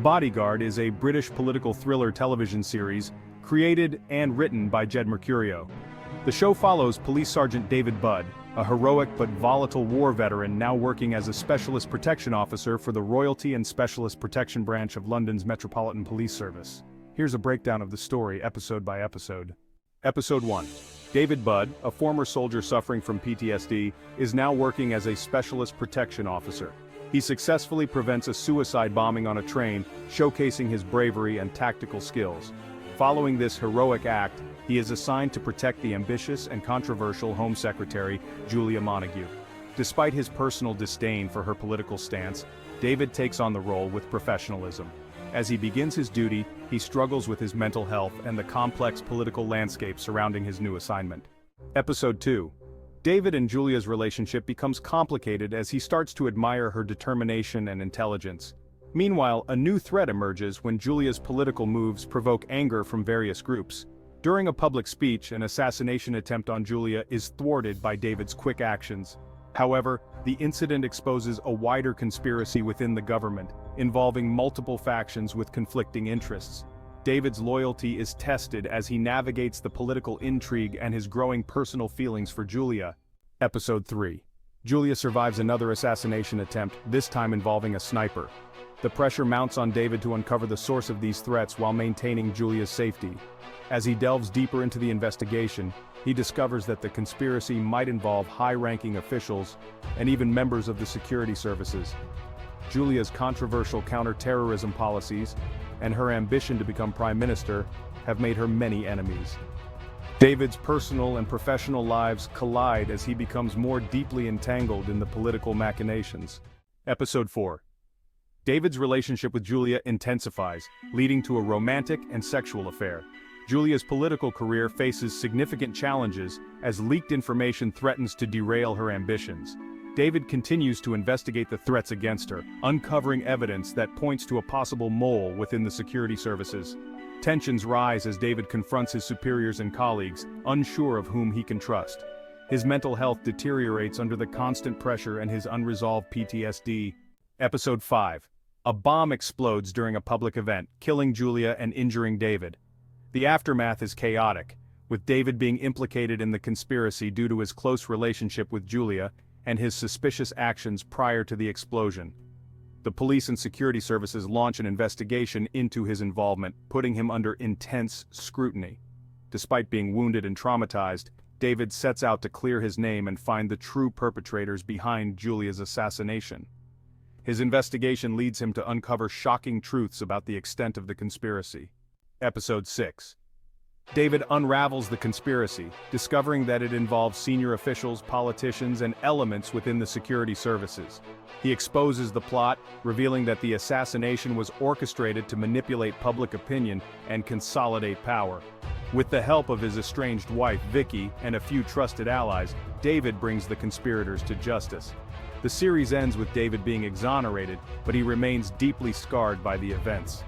Bodyguard is a British political thriller television series created and written by Jed Mercurio. The show follows Police Sergeant David Budd, a heroic but volatile war veteran now working as a Specialist Protection Officer for the Royalty and Specialist Protection Branch of London's Metropolitan Police Service. Here's a breakdown of the story episode by episode. Episode 1. David Budd, a former soldier suffering from PTSD, is now working as a Specialist Protection Officer. He successfully prevents a suicide bombing on a train, showcasing his bravery and tactical skills. Following this heroic act, he is assigned to protect the ambitious and controversial Home Secretary, Julia Montague. Despite his personal disdain for her political stance, David takes on the role with professionalism. As he begins his duty, he struggles with his mental health and the complex political landscape surrounding his new assignment. Episode 2. David and Julia's relationship becomes complicated as he starts to admire her determination and intelligence. Meanwhile, a new threat emerges when Julia's political moves provoke anger from various groups. During a public speech, an assassination attempt on Julia is thwarted by David's quick actions. However, the incident exposes a wider conspiracy within the government, involving multiple factions with conflicting interests. David's loyalty is tested as he navigates the political intrigue and his growing personal feelings for Julia. Episode 3. Julia survives another assassination attempt, this time involving a sniper. The pressure mounts on David to uncover the source of these threats while maintaining Julia's safety. As he delves deeper into the investigation, he discovers that the conspiracy might involve high-ranking officials and even members of the security services. Julia's controversial counter-terrorism policies and her ambition to become prime minister have made her many enemies. David's personal and professional lives collide as he becomes more deeply entangled in the political machinations. Episode 4. David's relationship with Julia intensifies, leading to a romantic and sexual affair. Julia's political career faces significant challenges as leaked information threatens to derail her ambitions. David continues to investigate the threats against her, uncovering evidence that points to a possible mole within the security services. Tensions rise as David confronts his superiors and colleagues, unsure of whom he can trust. His mental health deteriorates under the constant pressure and his unresolved PTSD. Episode 5. A bomb explodes during a public event, killing Julia and injuring David. The aftermath is chaotic, with David being implicated in the conspiracy due to his close relationship with Julia and his suspicious actions prior to the explosion. The police and security services launch an investigation into his involvement, putting him under intense scrutiny. Despite being wounded and traumatized, David sets out to clear his name and find the true perpetrators behind Julia's assassination. His investigation leads him to uncover shocking truths about the extent of the conspiracy. Episode 6. David unravels the conspiracy, discovering that it involves senior officials, politicians, and elements within the security services. He exposes the plot, revealing that the assassination was orchestrated to manipulate public opinion and consolidate power. With the help of his estranged wife, Vicky, and a few trusted allies, David brings the conspirators to justice. The series ends with David being exonerated, but he remains deeply scarred by the events.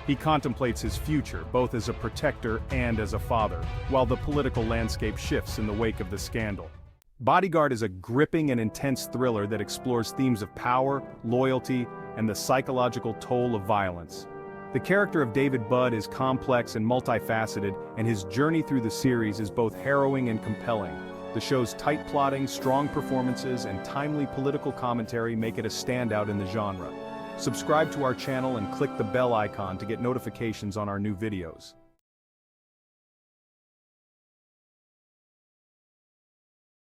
He contemplates his future, both as a protector and as a father, while the political landscape shifts in the wake of the scandal. Bodyguard is a gripping and intense thriller that explores themes of power, loyalty, and the psychological toll of violence. The character of David Budd is complex and multifaceted, and his journey through the series is both harrowing and compelling. The show's tight plotting, strong performances, and timely political commentary make it a standout in the genre. Subscribe to our channel and click the bell icon to get notifications on our new videos.